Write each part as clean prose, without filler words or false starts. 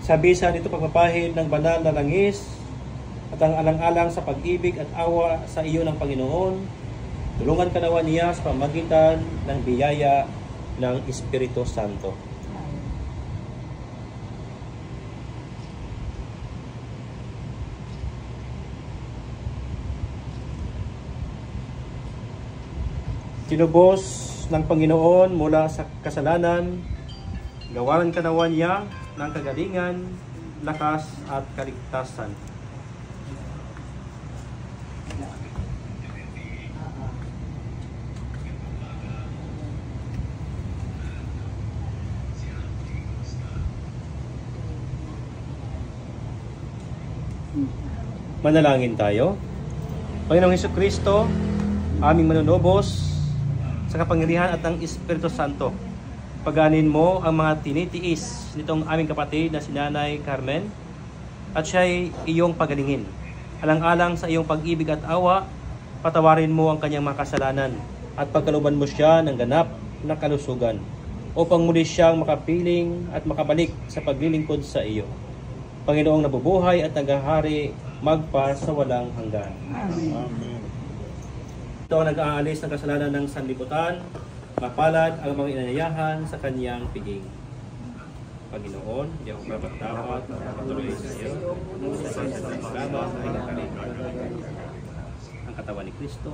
Sa bisa nito pagpapahid ng banal na langis at ang alang-alang sa pag-ibig at awa sa iyo ng Panginoon, tulungan ka nawa niya sa pamagitan ng biyaya ng Espiritu Santo. Tinubos ng Panginoon mula sa kasalanan, gawaran ka nawa niya ng kagalingan, lakas at kaligtasan. Manalangin tayo. Panginoong Hesukristo, aming manunubos sa kapangyarihan at ng Espiritu Santo, paganin mo ang mga tinitiis nitong aming kapatid na si Nanay Carmen at siya'y iyong pagalingin. Alang-alang sa iyong pag-ibig at awa, patawarin mo ang kanyang mga kasalanan at pagkaluban mo siya ng ganap na kalusugan upang muli siyang makapiling at makabalik sa paglilingkod sa iyo. Panginoong nabubuhay at naghahari magpa sa walang hanggan. Amen. Ito ang nag-aalis ng kasalanan ng sanlibutan. Mapalad ang mga inanyayahan sa kanyang piging. Panginoon, hindi ako mapagtawad at patuloy sa iyo. Sa salamat ay nakaligtas ang katawan ni Kristo.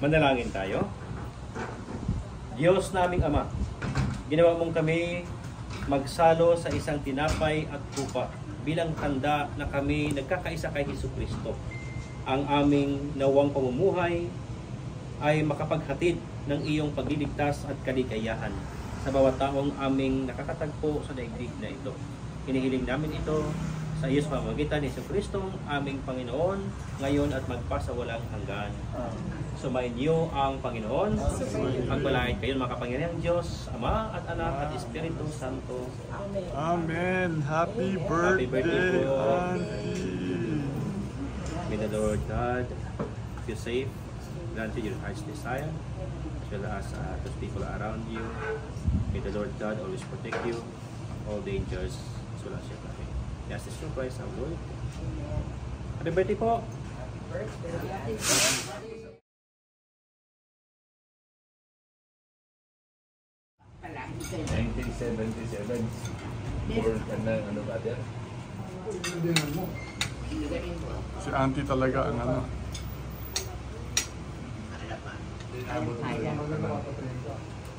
Manalangin tayo. Diyos naming Ama, ginawa mong kami magsalo sa isang tinapay at tupa bilang tanda na kami nagkakaisa kay Hesukristo. Ang aming nawang pamumuhay ay makapaghatid ng iyong pagliligtas at kaligayahan sa bawat taong aming nakakatagpo sa daigdig na ito. Hinihiling namin ito sa iyo sa pamamagitan ni Hesukristo, aming Panginoon, ngayon at magpasawalang hanggan. Sumayin niyo ang Panginoon. Pagpalain kayo mga kapangyarihang Diyos, Ama at Anak at Espiritu Santo. Amen. Amen. Happy birthday, Auntie. May the Lord God keep you safe, grant you your heart's desire, as well as those people around you. May the Lord God always protect you, all dangers, as well as your life. Yes, this is Christ our Lord. Happy birthday po! Happy birthday! 1977. Born ka na, ano ba yan? Si Auntie talaga ang ano.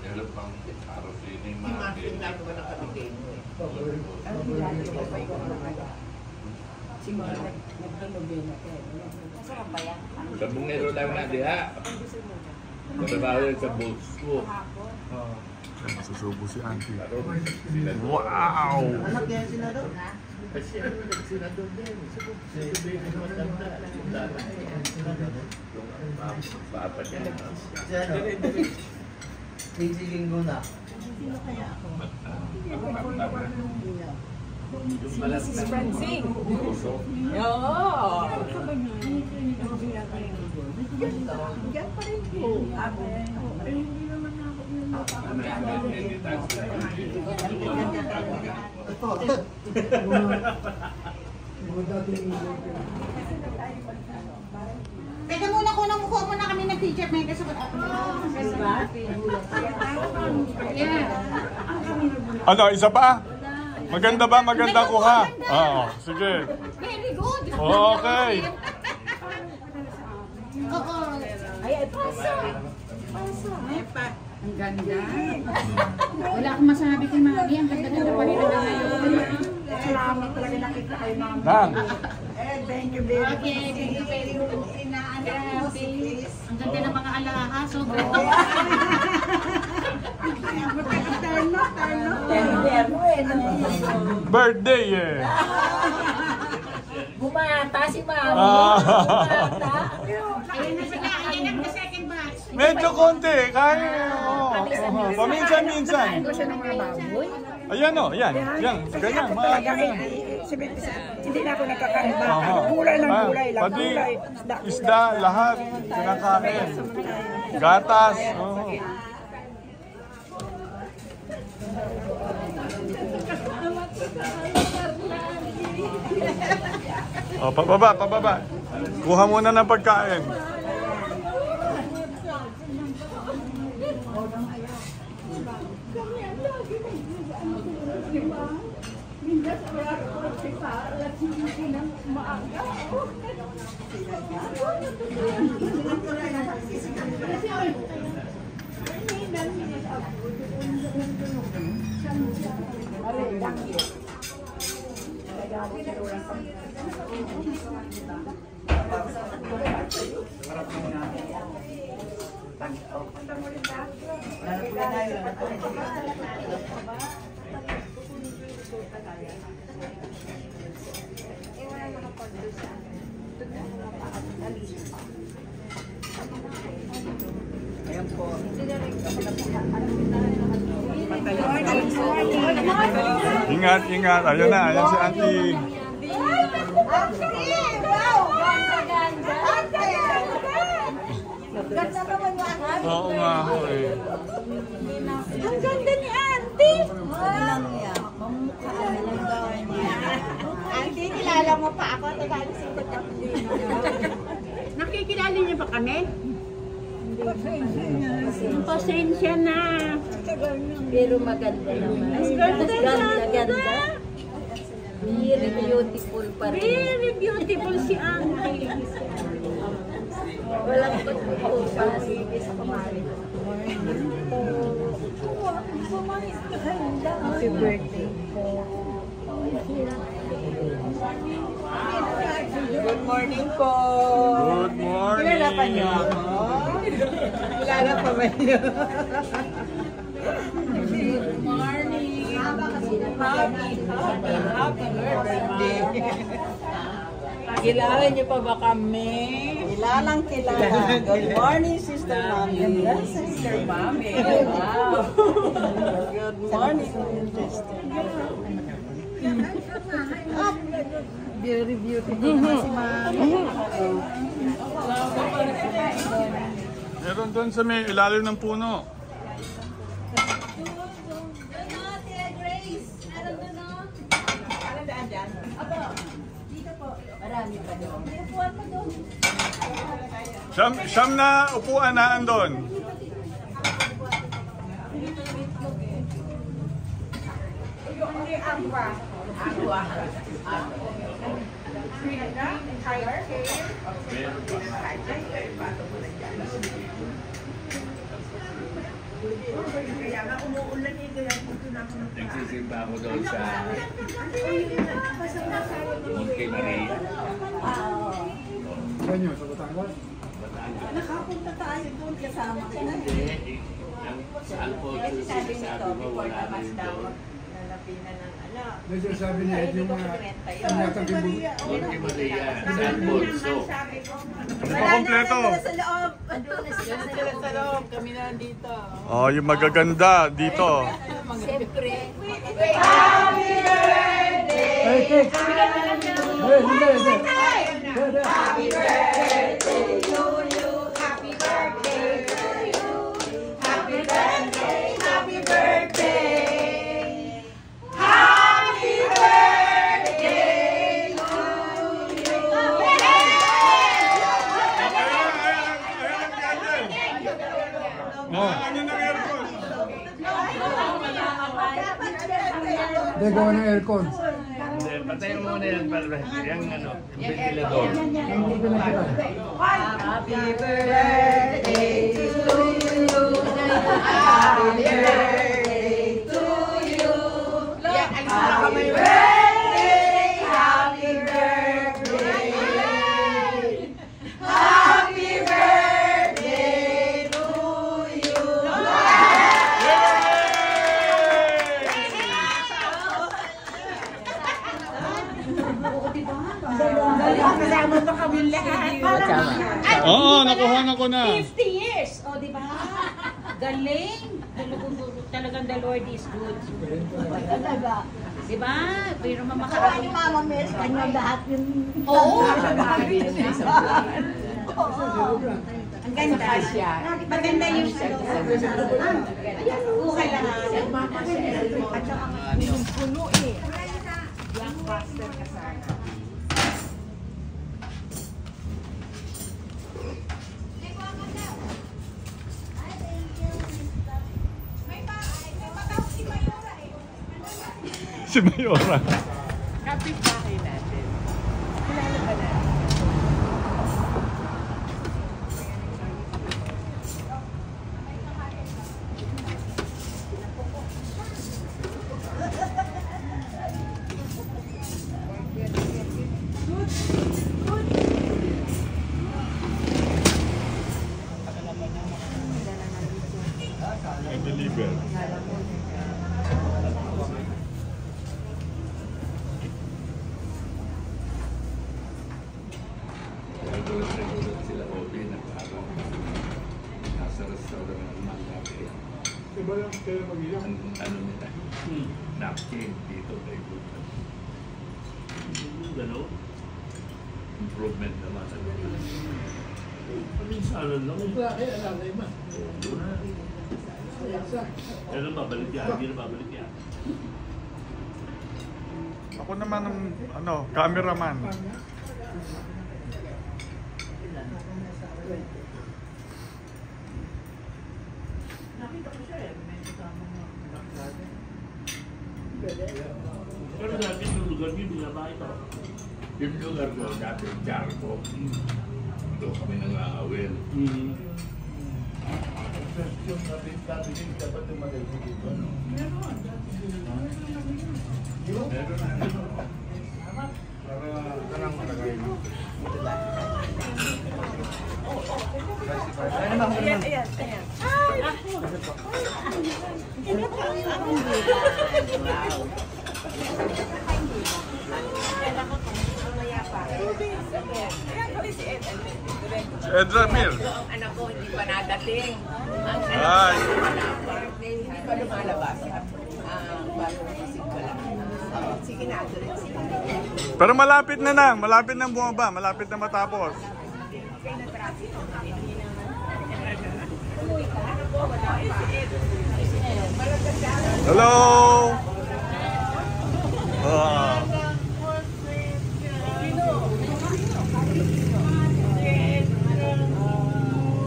Meron pang araw sini, mga sa bungero lang na diha. Trabaho yun sa boats ko. Masusubo si Auntie. Wow! Anak yan senador? Senador din. Paapat yan. Easy linggo na. Sino kaya ako? Si Mrs. Francine. Oo! Diyan pa rin po. Hindi naman ako yung Teka muna ko nang mukha muna kami nag-teacher may kasabot ako. Ano, isa pa? Maganda ba? Maganda ko ha? Oo, sige. Very good. Okay. Oo. Ay, pasa! Pasa! Ang ganda. Wala akong masabi kay Mami. Ang ganda-ganda pa rin na ngayon. Salamat talaga nakita kayo, Ma'am. Nang. Thank you very much. Okay, thank you very much. Ang ganda ng mga alaha. Sobrang. Birthday eh. Bumata si Mami. Bumata. Ayun na sila. Ayun ang second batch. Medyo konti. Kaya. Paminsan-minsan. Ano siya ng mga baboy? Ayan o, yan. Yan. Ganyan. Mga ganyan. Hindi na ako nagkakain ba? Gulay lang, gulay lang. Pati isda, lahat. Kinakain. Gatas. O, pababa, pababa. Kuha muna ng pagkain. Ingat, ingat. Ayun na, ayun si Auntie. Oo nga ako eh. Ang ganda ni Auntie! Auntie, kilala mo pa ako. Tagal-sipot ako din. Nakikilala niyo ba kami? Pasensya na. Pero maganda naman. Mas ganda. Very beautiful pa rin. Very beautiful si Auntie. Walang pagpupupas. Happy birthday po. Good morning po. Good morning. Kilala pa niyo ako? Kilala pa ba niyo? Good morning. Happy birthday. Kilala niyo pa ba kami? Kilalang kilala. Good morning, Sister Mami. Sister Mami. Wow. Good morning, Sister. Very beautiful si Mami. Meron doon sa may ilalim ng puno. Marami pa doon. Siyam na upuan na andon. Nagsisimba ako doon sa Monte Maria. Nakapunta tayo doon kasama ka na. Sa Alfonso, sabi mo wala rin doon. Medyo sabi niya, yung mga inyatang kibulo. Monte Maria, sa Alfonso. Kompleto. Sa loob. Sa loob. Kami na dito. Oh, yung magaganda dito. Siyempre. Hey, cake! Hey, hindi. Oh, ano ng aircon? Hindi, gawa ng aircon. Hindi, patayin mo muna yan para yung ano, ventilador. Hindi pinakita. Happy birthday to you. Happy birthday to you. Happy birthday. Happy birthday. Happy birthday to you. Kasama pa kami lahat. Oo, nakuha na ko na. 50 years! O, di ba? Galing! Talagang the Lord is good. Di ba? Pero Ni mamakakapit. Mama Mes, kanya lahat yung... Oo! Ang ganda siya. Maganda yung buhay lahat. At saka yung puno eh. Blockbuster ka sana. si Mayora. Kapit-bahay natin. Kilala ba natin? I believe it. Nagulat sila Obi na parang nasa restaurant ng mga kape. Diba lang kayo mag-iyak? Ano nila? Napkin dito kay Bukan. Gano'n? Improvement naman. Paminsanan lang. Bakit? Alalay ma. Pero babalik yan, hindi na babalik yan. Ako naman ang cameraman. Pero dati yung lugar niyo, binaba ito. Yung lugar ko, dati Charco. Doon kami nang-aawil. Yung dati dapat tumagal dito. Para kanang malagay mo. Ayan, ayan, ayan. Si Ed Ramil. Ang anak ko hindi pa nadating. Ang anak Ay. ko hindi pa lumalabas. Bagong isip ko lang. Sige na, sige. Pero malapit na. Malapit na bumaba. Malapit na matapos. Hello!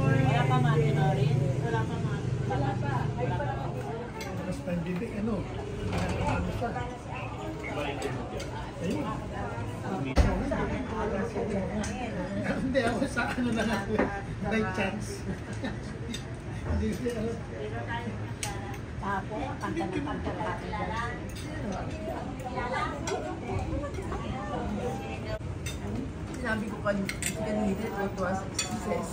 Wala pa mati na rin. Wala pa mati. Wala pa. Basta hindi ano. Hindi ako sa ano na lang. By chance. Hindi siya ano. Tapo, kanta ng kanta natin. Sinabi ko kanina, tuwa sa success.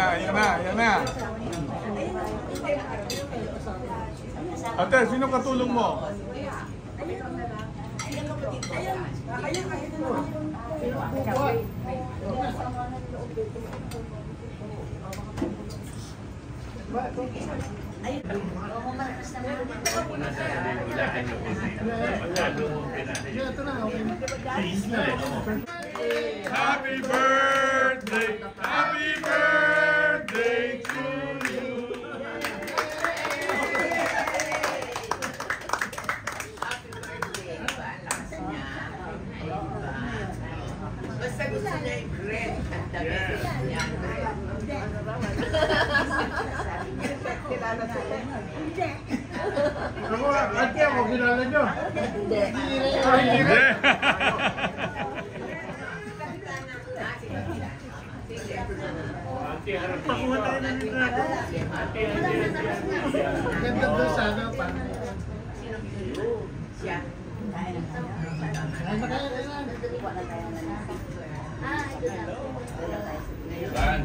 Ayan na. Ate, sino katulong mo? Ito na, okay. Happy birthday! Happy birthday to you! Basta gusto niya yung red at dami. Yan, red. Kilala sila. Ako, ate ako, kilala nyo. Hindi. Hindi! Pakuha tayo na nito natin. Ganda doon sana pa. Siya. Ay, makaya na yan. Saan?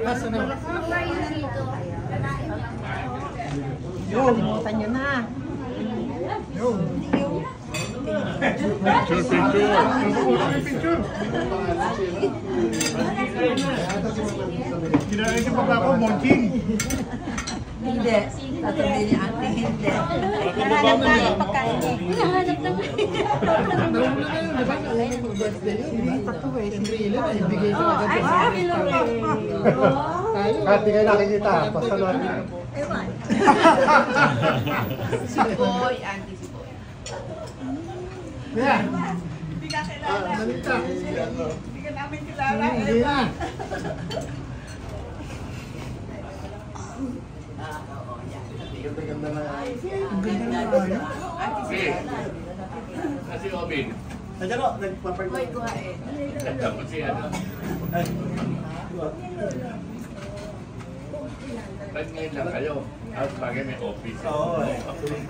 Basta na. Kalimutan niyo na. Picture! Kinain niyo pa ako, Monching. Hindi. Sasabihin ni ate, hindi. Nahanap tayo pagkain eh. Nahanap na Nauna na yun, diba? Nauna mo birthday yun, diba? Sakto eh, si Rila na ibigay sa agad. Ay, sa akin lang eh. tayo. Kahit di kayo nakikita, basta lang. Ewan. Si Boy, Auntie si Boy. Yan. Hindi ka kilala. Balita. Hindi ka namin kilala. Hindi na. Ganda-ganda na. Kasi Obin. Nandiyan ko, nagpapark. Tapos si ano. Ba't ngayon lang kayo? At bagay may office. Oo,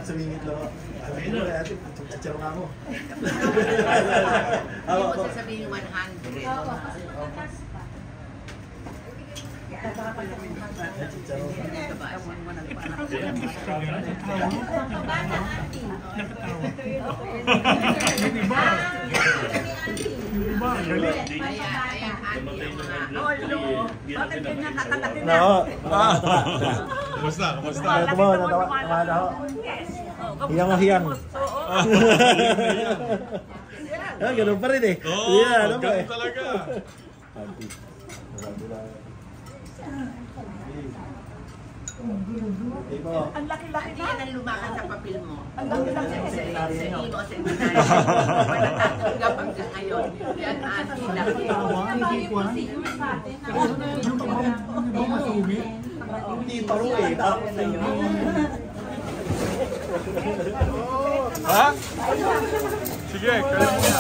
sumingit lang ako. Sabi ko, ate, chichar nga ako. Hindi mo sasabihin 100. Bakit ganyan kakalaki na? No. Kumusta? Kumusta? Tama na ako. Hiyang-hiyang. Ah, ganun pa rin eh. Oo, Ano ba eh. ganun talaga. Ang laki-laki Hindi na. yan ang lumakas sa papel mo. Ang laki-laki. Sa imo, sa seminary. Natatanggap hanggang ngayon. Yan, Auntie, laki. Hindi paro eh. Ha? Sige, kayo muna.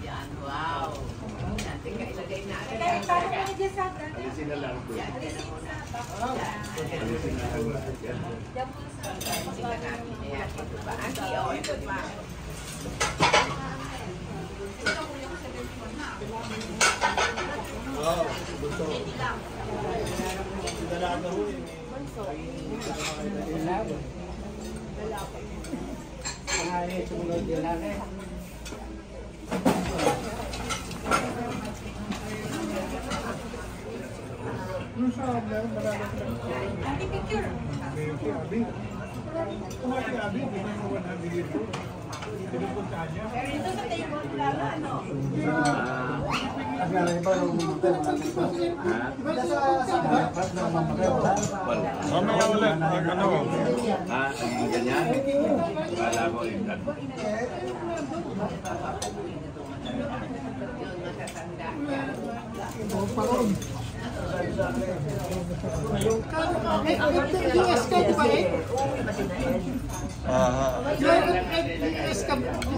Yan, wow. Yan, teka, ilagay natin. Alisin na lang po. Yan, yan ang muna. Alisin na lang. Yan. Alisin na natin. Ayan, ito pa. Auntie, oh, ito pa. Mamaya ulit. Ano? Ang ganyan? Kala ko yung Yun, matatanda. US ka, di ba eh?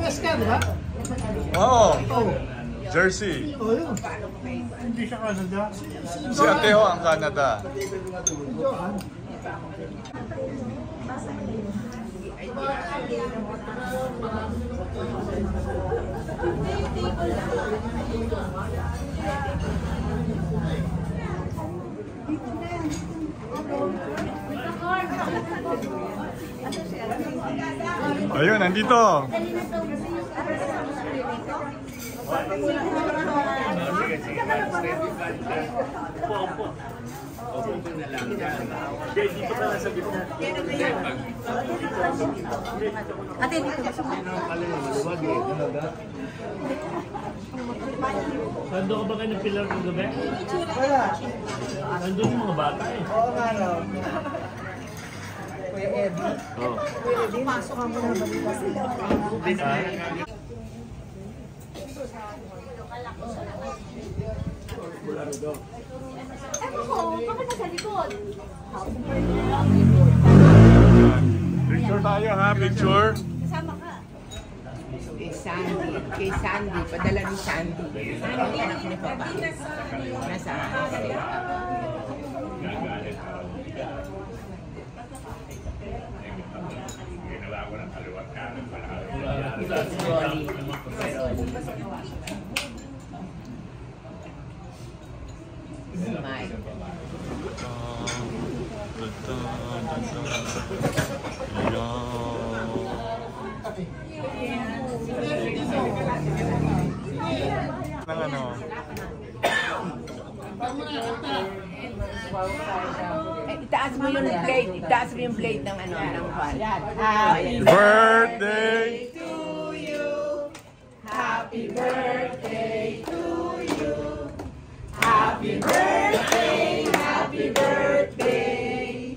US ka, di ba? Oo. Jersey. Oo, yun. Hindi siya Canada. Si Ateo ang Canada. Ayun, nandito. Ate, dito ba? Nandun ka ba kayo ng pilar ng gabi? Wala. Nandun yung mga bata eh. Oo nga raw. Kuya Ed. Oo. Pumasok ang mga balita sila. Ewan ko, bakit nasa likod? Picture tayo ha, picture. Kasama ka. Kay Sandy, padala ni Sandy. Sandy, anak ni Papa. Nasa gagalit ako. Ginawa ko ng kaliwat kanan pala. Rolly. Mike. Ayan. no? Itaas mo yung blade. Itaas mo yung blade ng ano, ng fan. Happy birthday to you. Happy birthday to you. Happy birthday, happy birthday.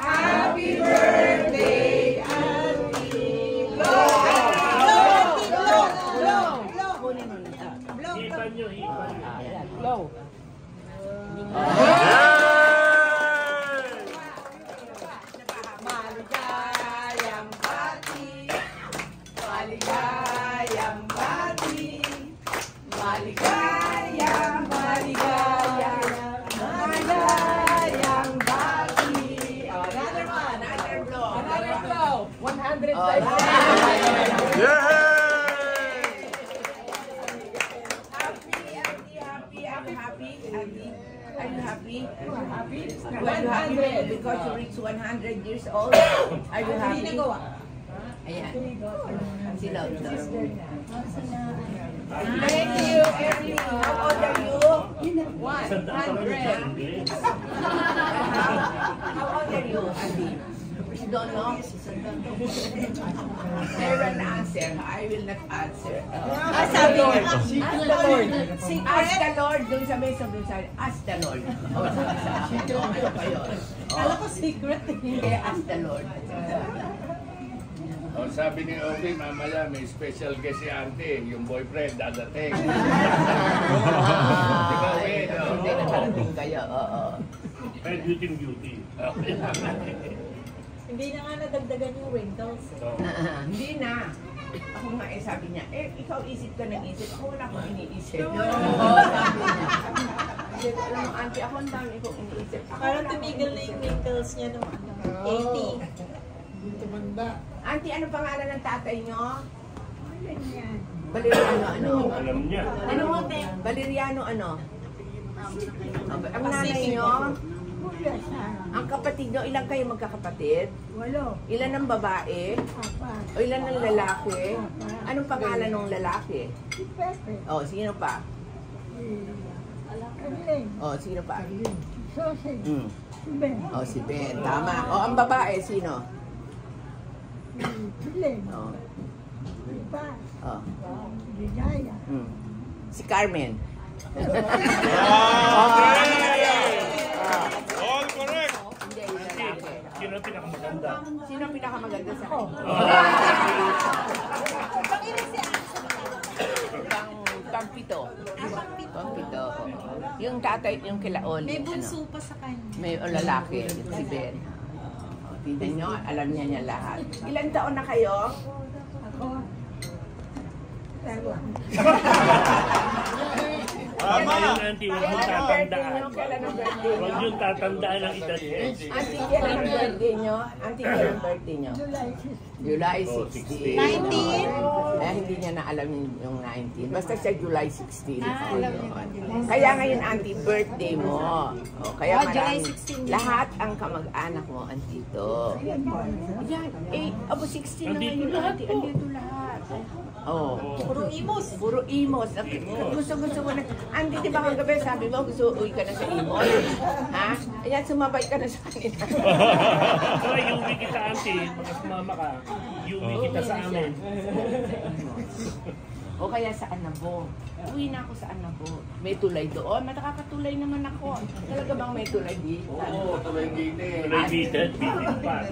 Happy birthday, Auntie Blow! Hipan nyo, hipan. Blow! Maligayang bati, maligayang bati, maligayang, maligayang, maligayang bati. Another one, another blow, another blow. 100 times. Yay! Are you happy? Well, you happy because you reach 100 years old? Are you happy? Ayan. Sila. Thank you, everyone. How old are you? 100. How old are you, Adi? You don't know? Never answer. I will not answer. Sabi niya, Ask the Lord. Ask the Lord. Doon sa mesa, doon sa ask the Lord. Ano kayo? alam ko secret. Hindi, ask the Lord. Oh, sabi ni Obi, mamaya may special guest si Auntie, yung boyfriend dadating. Ikaw, Obi, no? Hindi, nakarating kayo. Oo. Kaya beauty. Hindi na nga nadagdagan yung wrinkles. Hindi na. Ako nga sabi niya, ikaw isip ka ng isip. Ako wala akong iniisip. Oo, sabi niya. Kasi alam mo, Auntie, ako ang dami kong iniisip. Parang tumigil na yung wrinkles niya nung 80. Tumanda. Auntie, ano pangalan ng tatay niyo? Valeriano, ano? Alam niya. Ano mo, te? Valeriano, ano? Ang nanay niyo? Ang kapatid niyo, ilan kayo magkakapatid? 8. Ilan ang babae? 4. O ilan ang lalaki? Anong pangalan ng lalaki? Si Pepe. O, sino pa? O, sino pa? O, si Ben. Tama. O, ang babae, sino? O. O. Si Carmen. All correct! Hindi, yung lalaki. Sino ang pinakamaganda? Sino ang pinakamaganda sa kanya? Pang-pito. Pang-pito. Yung tatay, yung kilaon. May yung bunso pa sa kanya. May lalaki, si Ben. Tignan nyo, alam niya lahat. Ilan taon na kayo? Tama! Ayun, Auntie, huwag yung tatandaan. Kailan ang birthday nyo? Huwag yung tatandaan ang edad niya. Auntie, kailan ang birthday nyo? Auntie, kailan ang birthday nyo? July 16. 19? Eh, hindi niya na alam yung 19. Basta siya July 16. Kaya ngayon, Auntie, birthday mo. O, kaya July marami. 16. Lahat ang kamag-anak mo, Antito. Yan. Eh, abo 16 na ngayon, Auntie. Andito lahat. Oh. Puro imos. Puro imos. Gusto mo na. Auntie, di ba kagabi sabi mo, gusto uwi ka na sa imos? Ha? Ayan, sumabay ka na sa kanila. Kaya Yumi kita, Auntie. Pagka sumama ka, Yumi kita sa amin. O kaya sa Anabo. Uwi na ako sa Anabo. May tulay doon. Nakakatulay naman ako. Talaga bang may tulay dito? Oo, tuloy gini. Tuloy bitin pa.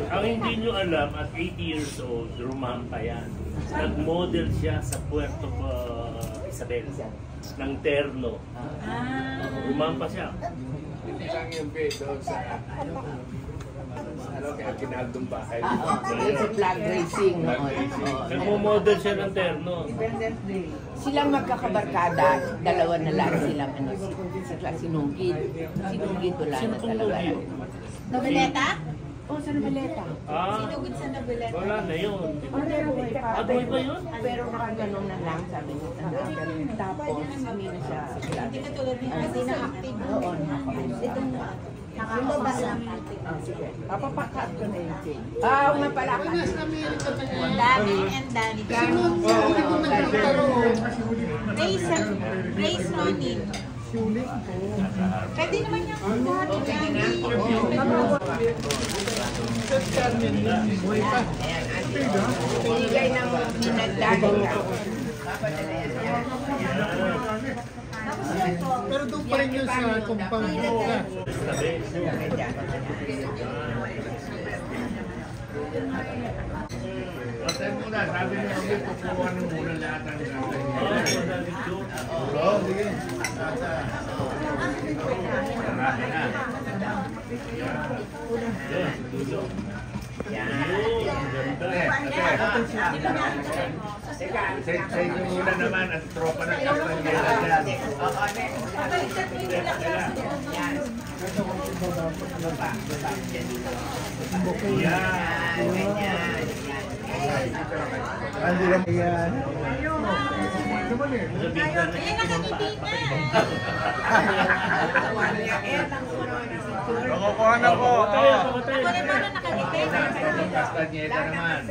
Ang hindi nyo alam, at 80 years old, rumampa yan. Nag-model siya sa Puerto Isabel ng terno. Rumampa siya. Hindi lang yung bed doon sa kaya kinaldong bahay. Yung sa flag racing noon. Nagmo-model siya ng terno. Silang magkakabarkada, dalawa na lang silang si Nugid. Si Nugid wala na talaga. Noveleta? Oh, sa Nabaleta. Sinugod sa Nabaleta. Wala na yun. Buhay pa. Buhay pa yun? Pero nakaganon na lang, sabi niya. Tapos, hindi na siya. Hindi na tulad niya. Hindi na active. Oo, Itong nakakabasa. sige. Papapakat ko na yung cake. Ah, nga pala. Dami and Danny. Race Ronnie. Pwede naman yung Binigay ng nagdali niya. Pero doon pa rin yun sa compound ka. Patay muna, sabi niya kami kukuha ng muna lahat ng Oo, sige. marami na. Sa inyo muna naman at tropa ng Castañeda dyan. Hindi lang yan. Nakukuha na po. Castañeda naman.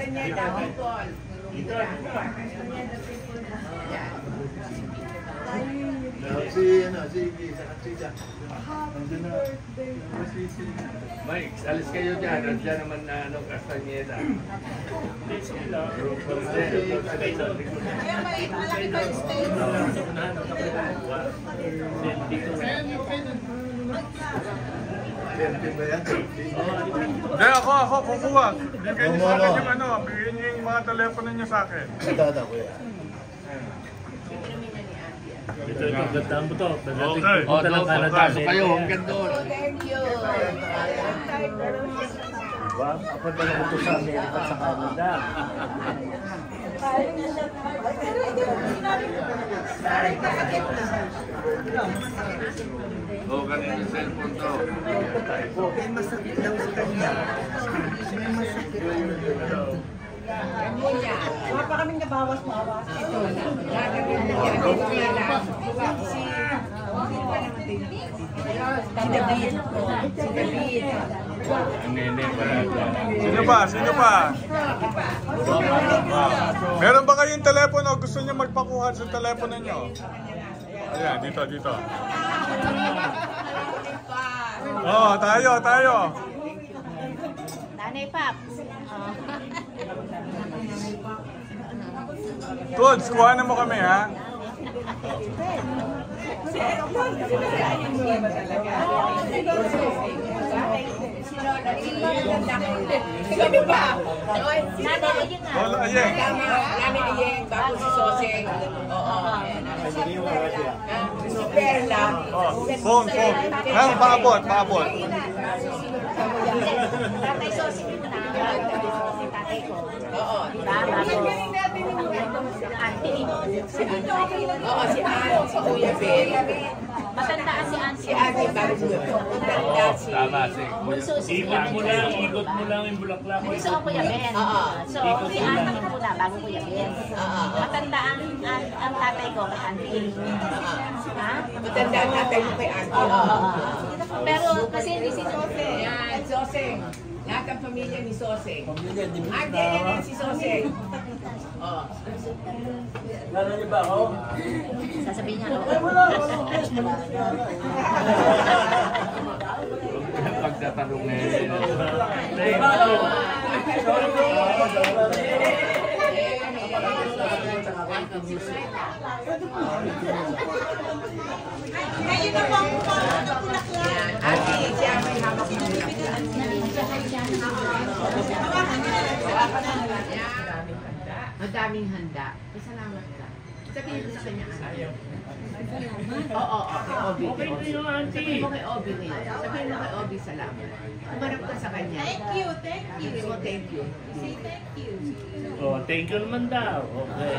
Mike, alis kayo dyan. Nandiyan naman na Castañeda. Hindi sila. malaki ba yung space? Hindi, ako, kukuha. Bigyan niyo sa akin yung ano, bigyan niyo yung mga telepono niyo sa akin. Dada ko yan. Ito, gandaan mo to. Okay. Punta ng Canada. Pasok kayo, hanggang doon. Thank you. Diba? Ako na lang ito sa Amerika at sa Canada. O, ganun yung cellphone to. May masakit daw sa kanya. May masakit. Wala pa kaming nabawas-bawas. Ito. Si David. Si David. Ang nene, wala dyan. Sino pa? Sino pa? Meron ba kayong telepono? Gusto niyo magpakuha sa telepono niyo? Ayan, dito. Oh, tayo. Nanay Pap. Tods, kuhanan mo kami, ha? Sino ba? Nanay, ayun nga. Lola Ayeng. Namin Ayeng, bago si Soseng. Oo. Si Perla. Phone. Ngayon, paabot. Tatay Sosi ko na. Si tatay ko. Oo. Diba? Auntie. Oo, si Ann, si Kuya Ben. Matandaan si Auntie. Si Ate bago. Matanda si... Tama, si Bunso si Ikot mo lang yung bulaklak. Bunso ang Kuya Ben. Oo. So, si Auntie muna bago Kuya Ben. Matandaan ang tatay ko kay Auntie. Ha? Matanda ang tatay mo kay Auntie. Oo. Pero kasi hindi si Soseng. Yan, Soseng. Lahat ang pamilya ni Soseng. Ate, yan si Soseng. Oo. Sasabihin niya, oo. pagtatanong ngayon. Ngayon na po ang kumakain ng bulaklak. Ate, siya may hawak ng bulaklak. Madaming handa. Pasalamat ka. Sabihin ko sa kanya, Ate. Oo, kay Obi. Okay na yung auntie. Sabihin mo kay Obi ngayon. Sabihin mo kay Obi, salamat. Kumarap ka sa kanya. Thank you. Sabihin mo, thank you. Say thank you. Oh, thank you naman daw. Okay.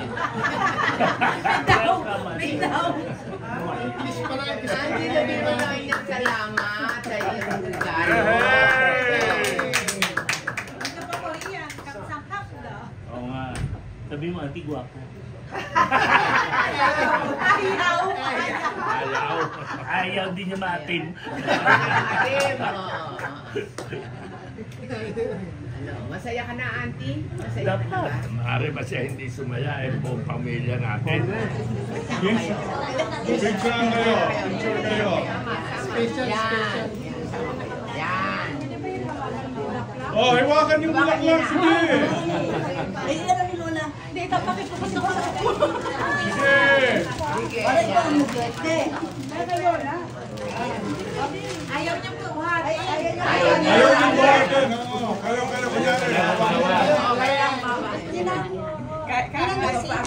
Ate, sabihin mo na kanya, salamat. Sa iyong regalo. Hey! auntie, gwapo. Ayaw. Ayaw din niya maatin. Masaya ka na, auntie? Masaya ka na ba? Maaari ba siya hindi sumaya buong pamilya natin? Picture kayo. Picture kayo. Special, special. Yan. Oh, hiwakan yung bulaklak. Sige. Ay, ano ni Lola? Hindi, kapakit ko gusto ko sa Sige. Ano ito ang mugete? Ano Lola? Ayaw niyang buhat. Ayaw niya. Ayaw yung buhatin. Kayo kunyari. Kaya pa na siya.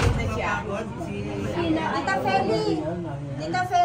Tita Feli. Tita Feli.